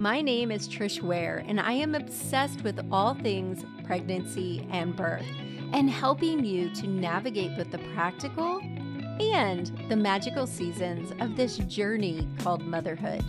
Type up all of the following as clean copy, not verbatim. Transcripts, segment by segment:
My name is Trish Ware, and I am obsessed with all things pregnancy and birth, and helping you to navigate both the practical and the magical seasons of this journey called motherhood.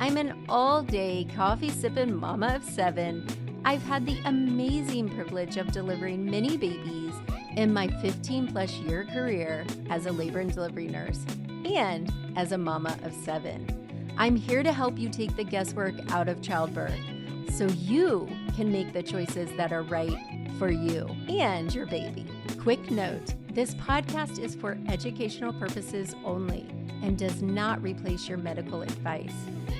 I'm an all-day coffee-sipping mama of 7. I've had the amazing privilege of delivering many babies in my 15-plus year career as a labor and delivery nurse and as a mama of 7. I'm here to help you take the guesswork out of childbirth so you can make the choices that are right for you and your baby. Quick note, this podcast is for educational purposes only and does not replace your medical advice.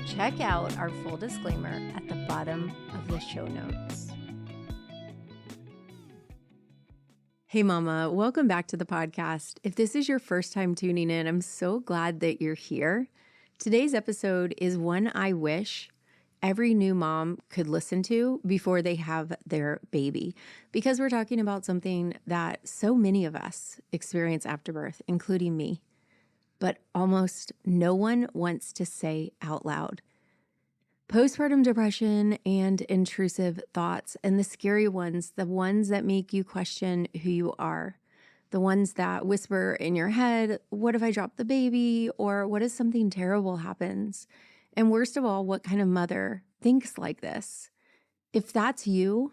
Check out our full disclaimer at the bottom of the show notes. Hey mama, welcome back to the podcast. If this is your first time tuning in, I'm so glad that you're here. Today's episode is one I wish every new mom could listen to before they have their baby, because we're talking about something that so many of us experience after birth, including me, but almost no one wants to say out loud. Postpartum depression and intrusive thoughts, and the scary ones, the ones that make you question who you are. The ones that whisper in your head, what if I drop the baby? Or what if something terrible happens? And worst of all, what kind of mother thinks like this? If that's you,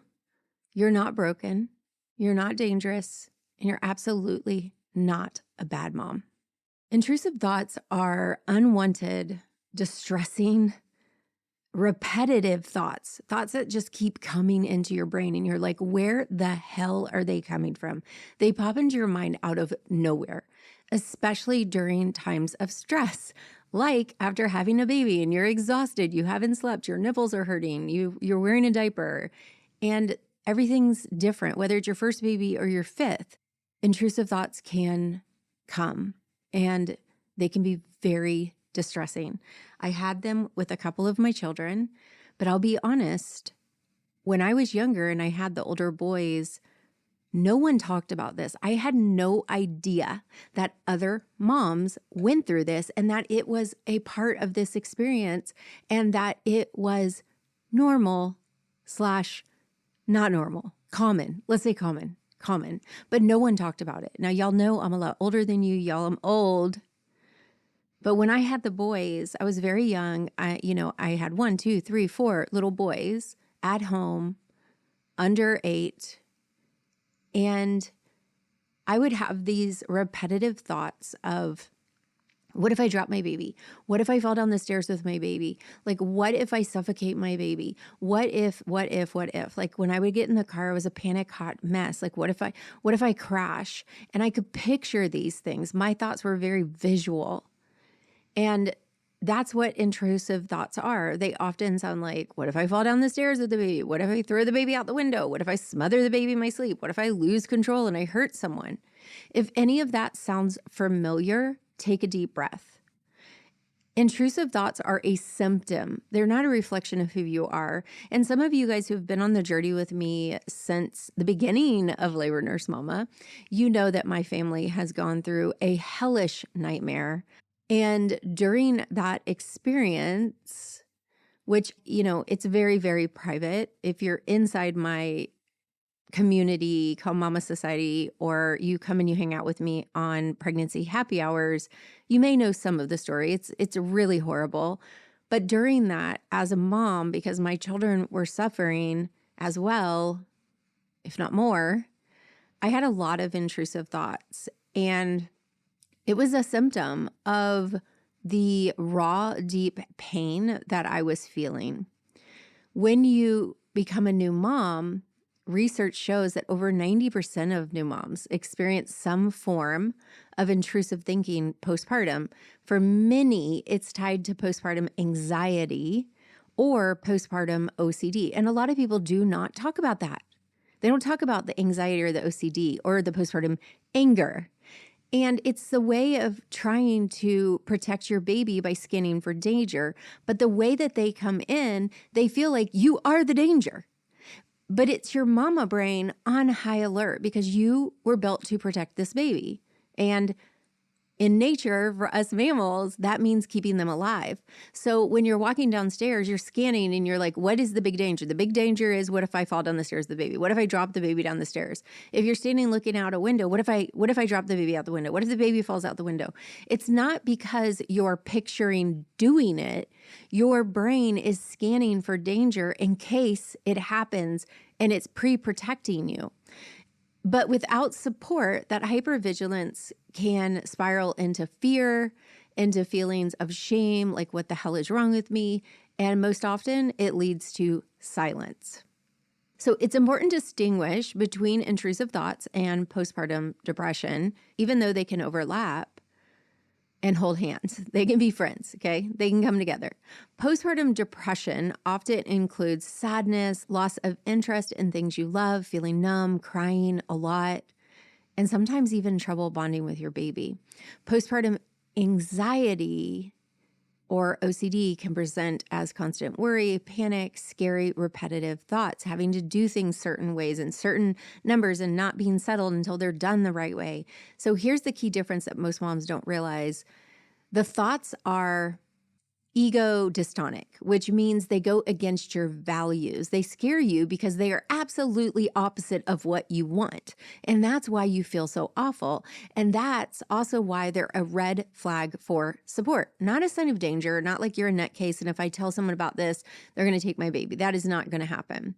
you're not broken, you're not dangerous, and you're absolutely not a bad mom. Intrusive thoughts are unwanted, distressing, repetitive thoughts that just keep coming into your brain, and you're like, where the hell are they coming from? They pop into your mind out of nowhere, especially during times of stress, like after having a baby and you're exhausted, you haven't slept, your nipples are hurting, you're wearing a diaper, and everything's different, whether it's your first baby or your 5th. Intrusive thoughts can come, and they can be very distressing. I had them with a couple of my children, but I'll be honest, when I was younger and I had the older boys, no one talked about this. I had no idea that other moms went through this and that it was a part of this experience and that it was normal / not normal, common. Let's say common, but no one talked about it. Now, y'all know I'm a lot older than you. Y'all, I'm old. But when I had the boys, I was very young. I had 1, 2, 3, 4 little boys at home, under 8. And I would have these repetitive thoughts of, what if I drop my baby? What if I fall down the stairs with my baby? Like, what if I suffocate my baby? What if? Like, when I would get in the car, it was a panic hot mess. Like, what if I crash? And I could picture these things. My thoughts were very visual. And that's what intrusive thoughts are. They often sound like, what if I fall down the stairs with the baby? What if I throw the baby out the window? What if I smother the baby in my sleep? What if I lose control and I hurt someone? If any of that sounds familiar, take a deep breath. Intrusive thoughts are a symptom. They're not a reflection of who you are. And some of you guys who have been on the journey with me since the beginning of Labor Nurse Mama, you know that my family has gone through a hellish nightmare. And during that experience, which, it's very, very private. If you're inside my community called Mama Society, or you come and you hang out with me on pregnancy happy hours, you may know some of the story. It's really horrible. But during that, as a mom, because my children were suffering as well, if not more, I had a lot of intrusive thoughts. And it was a symptom of the raw, deep pain that I was feeling. When you become a new mom, research shows that over 90% of new moms experience some form of intrusive thinking postpartum. For many, it's tied to postpartum anxiety or postpartum OCD. And a lot of people do not talk about that. They don't talk about the anxiety or the OCD or the postpartum anger. And it's the way of trying to protect your baby by scanning for danger. But the way that they come in, they feel like you are the danger. But it's your mama brain on high alert because you were built to protect this baby. And in nature, for us mammals, that means keeping them alive. So when you're walking downstairs, you're scanning and you're like, what is the big danger? The big danger is, what if I fall down the stairs with the baby? What if I drop the baby down the stairs? If you're standing looking out a window, what if I drop the baby out the window? What if the baby falls out the window? It's not because you're picturing doing it. Your brain is scanning for danger in case it happens, and it's pre-protecting you. But without support, that hypervigilance can spiral into fear, into feelings of shame, like what the hell is wrong with me? And most often it leads to silence. So it's important to distinguish between intrusive thoughts and postpartum depression, even though they can overlap, and hold hands. They can be friends, okay? They can come together. Postpartum depression often includes sadness, loss of interest in things you love, feeling numb, crying a lot, and sometimes even trouble bonding with your baby. Postpartum anxiety or OCD can present as constant worry, panic, scary, repetitive thoughts, having to do things certain ways and certain numbers and not being settled until they're done the right way. So here's the key difference that most moms don't realize. The thoughts are ego dystonic, which means they go against your values. They scare you because they are absolutely opposite of what you want. And that's why you feel so awful. And that's also why they're a red flag for support, not a sign of danger, not like you're a nutcase. And if I tell someone about this, they're going to take my baby. That is not going to happen.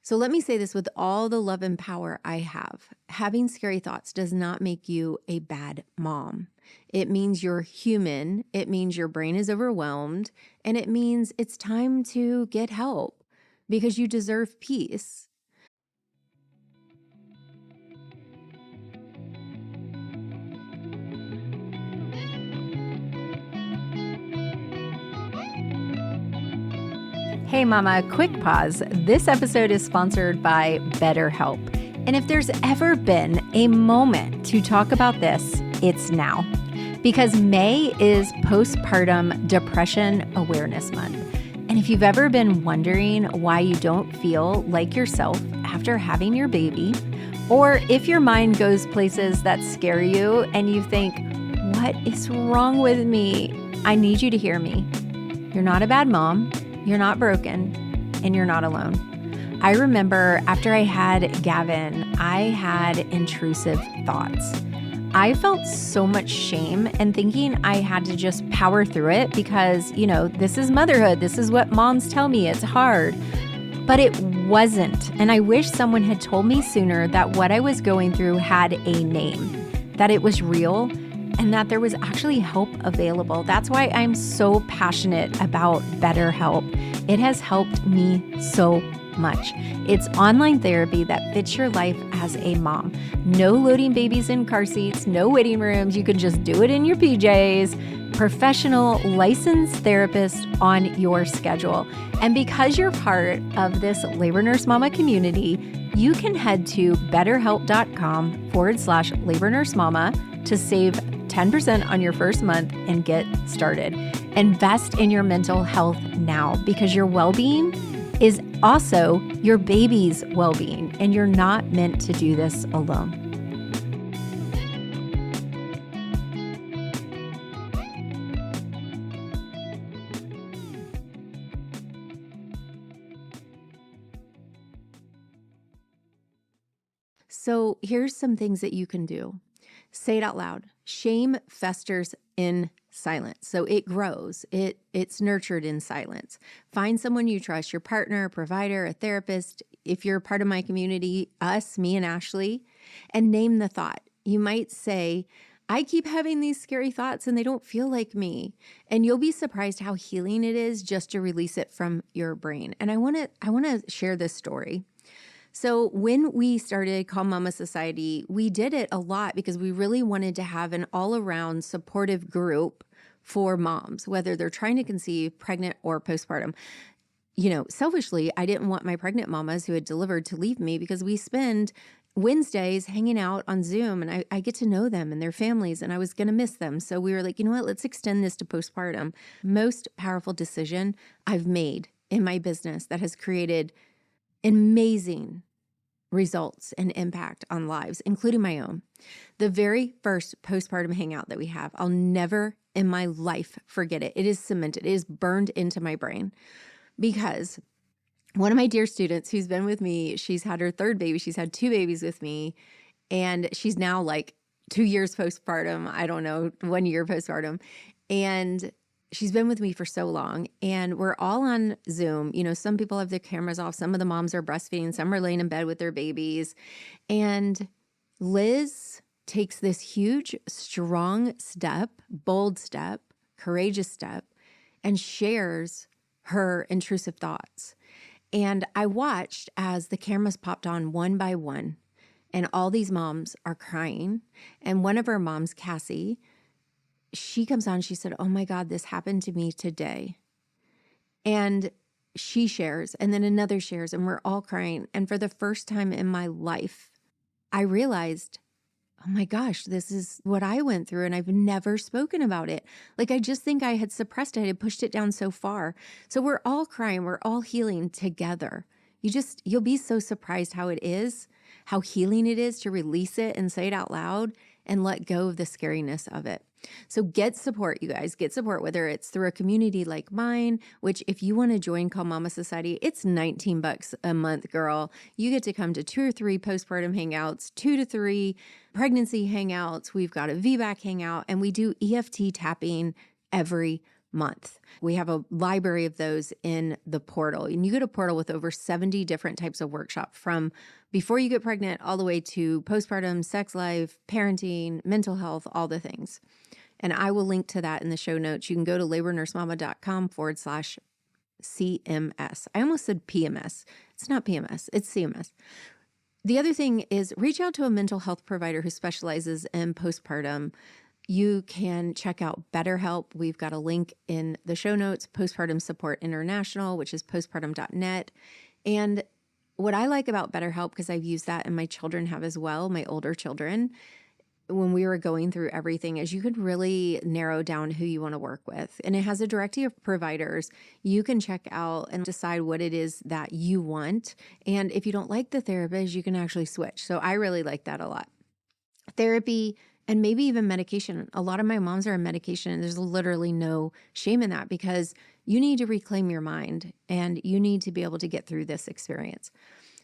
So let me say this with all the love and power I have. Having scary thoughts does not make you a bad mom. It means you're human. It means your brain is overwhelmed. And it means it's time to get help because you deserve peace. Hey mama, quick pause. This episode is sponsored by BetterHelp. And if there's ever been a moment to talk about this, it's now. Because May is Postpartum Depression Awareness Month. And if you've ever been wondering why you don't feel like yourself after having your baby, or if your mind goes places that scare you and you think, what is wrong with me? I need you to hear me. You're not a bad mom. You're not broken, and you're not alone. I remember after I had Gavin, I had intrusive thoughts. I felt so much shame and thinking I had to just power through it because, this is motherhood. This is what moms tell me. It's hard. But it wasn't. And I wish someone had told me sooner that what I was going through had a name, that it was real, and that there was actually help available. That's why I'm so passionate about BetterHelp. It has helped me so much. It's online therapy that fits your life as a mom. No loading babies in car seats, no waiting rooms. You can just do it in your PJs. Professional licensed therapist on your schedule. And because you're part of this Labor Nurse Mama community, you can head to betterhelp.com/Labor Nurse Mama to save 10% on your first month and get started. Invest in your mental health now because your well-being is also your baby's well-being, and you're not meant to do this alone. So here's some things that you can do. Say it out loud. Shame festers in silence. So it grows. It's nurtured in silence. Find someone you trust, your partner, a provider, a therapist. If you're part of my community, us, me and Ashley, and name the thought. You might say, I keep having these scary thoughts and they don't feel like me. And you'll be surprised how healing it is just to release it from your brain. And I want to share this story. So when we started Calm Mama Society, we did it a lot because we really wanted to have an all-around supportive group for moms, whether they're trying to conceive, pregnant, or postpartum. Selfishly, I didn't want my pregnant mamas who had delivered to leave me because we spend Wednesdays hanging out on Zoom and I get to know them and their families and I was going to miss them. So we were like, you know what, let's extend this to postpartum. Most powerful decision I've made in my business that has created amazing results and impact on lives, including my own. The very first postpartum hangout that we have, I'll never in my life forget it. It is cemented. It is burned into my brain because one of my dear students who's been with me, she's had her third baby. She's had 2 babies with me, and she's now like 2 years postpartum. I don't know, 1 year postpartum. And she's been with me for so long, and we're all on Zoom. You know, some people have their cameras off. Some of the moms are breastfeeding. Some are laying in bed with their babies. And Liz takes this huge, strong step, bold step, courageous step, and shares her intrusive thoughts. And I watched as the cameras popped on one by one, and all these moms are crying. And one of our moms, Cassie, she comes on, she said, "Oh my God, this happened to me today." And she shares, and then another shares, and we're all crying. And for the first time in my life, I realized, oh my gosh, this is what I went through, and I've never spoken about it. Like, I just think I had suppressed it. I had pushed it down so far. So we're all crying. We're all healing together. You'll be so surprised how it is, how healing it is to release it and say it out loud and let go of the scariness of it. So get support, you guys. Get support, whether it's through a community like mine, which if you want to join Calm Mama Society, it's $19 a month, girl. You get to come to 2 or 3 postpartum hangouts, 2 to 3 pregnancy hangouts. We've got a VBAC hangout, and we do EFT tapping every month. We have a library of those in the portal, and you get a portal with over 70 different types of workshop, from before you get pregnant all the way to postpartum, sex life, parenting, mental health, all the things. And I will link to that in the show notes. You can go to labornursemama.com/CMS. I almost said PMS. It's not PMS, it's CMS. The other thing is reach out to a mental health provider who specializes in postpartum. You can check out BetterHelp. We've got a link in the show notes, Postpartum Support International, which is postpartum.net. And what I like about BetterHelp, because I've used that and my children have as well, my older children, when we were going through everything, is you can really narrow down who you want to work with. And it has a directory of providers. You can check out and decide what it is that you want. And if you don't like the therapist, you can actually switch. So I really like that a lot. Therapy, and maybe even medication. A lot of my moms are on medication, and there's literally no shame in that, because you need to reclaim your mind and you need to be able to get through this experience.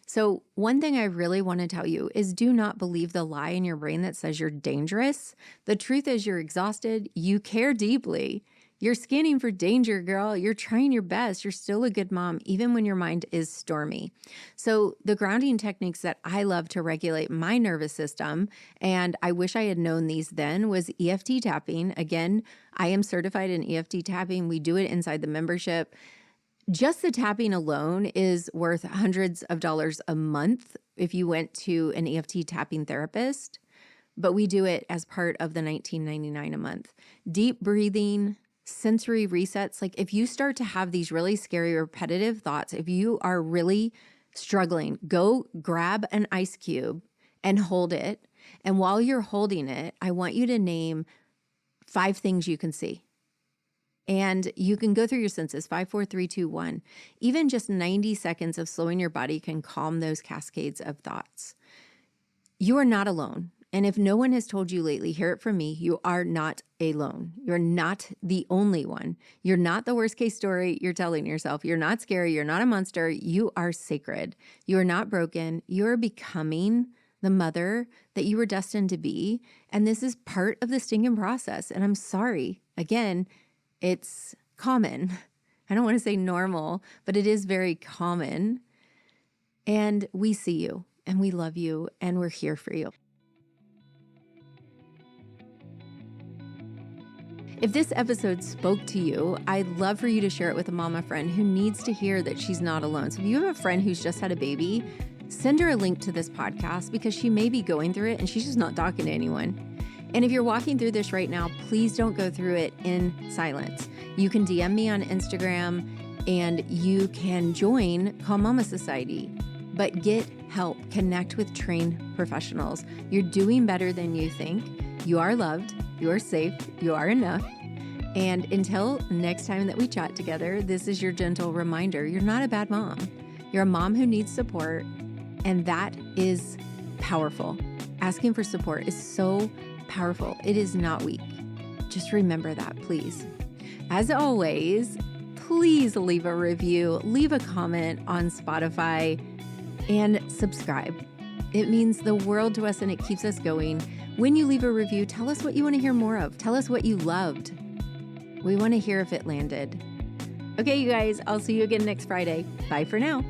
So one thing I really want to tell you is do not believe the lie in your brain that says you're dangerous. The truth is you're exhausted. You care deeply. You're scanning for danger, girl. You're trying your best. You're still a good mom, even when your mind is stormy. So the grounding techniques that I love to regulate my nervous system, and I wish I had known these then, was EFT tapping. Again, I am certified in EFT tapping. We do it inside the membership. Just the tapping alone is worth hundreds of dollars a month if you went to an EFT tapping therapist, but we do it as part of the $19.99 a month. Deep breathing, sensory resets. Like if you start to have these really scary repetitive thoughts, if you are really struggling, go grab an ice cube and hold it. And while you're holding it, I want you to name 5 things you can see. And you can go through your senses, 5, 4, 3, 2, 1. Even just 90 seconds of slowing your body can calm those cascades of thoughts. You are not alone. And if no one has told you lately, hear it from me, you are not alone. You're not the only one. You're not the worst case story you're telling yourself. You're not scary. You're not a monster. You are sacred. You are not broken. You're becoming the mother that you were destined to be. And this is part of the stinging process. And I'm sorry, again, it's common. I don't want to say normal, but it is very common. And we see you and we love you and we're here for you. If this episode spoke to you, I'd love for you to share it with a mama friend who needs to hear that she's not alone. So if you have a friend who's just had a baby, send her a link to this podcast because she may be going through it and she's just not talking to anyone. And if you're walking through this right now, please don't go through it in silence. You can DM me on Instagram and you can join Calm Mama Society, but get help, connect with trained professionals. You're doing better than you think. You are loved, you are safe, you are enough. And until next time that we chat together, this is your gentle reminder, you're not a bad mom. You're a mom who needs support And that is powerful. Asking for support is so powerful. It is not weak. Just remember that, please. As always, please leave a review, leave a comment on Spotify, and subscribe. It means the world to us and it keeps us going. When you leave a review, tell us what you want to hear more of. Tell us what you loved. We want to hear if it landed. Okay, you guys, I'll see you again next Friday. Bye for now.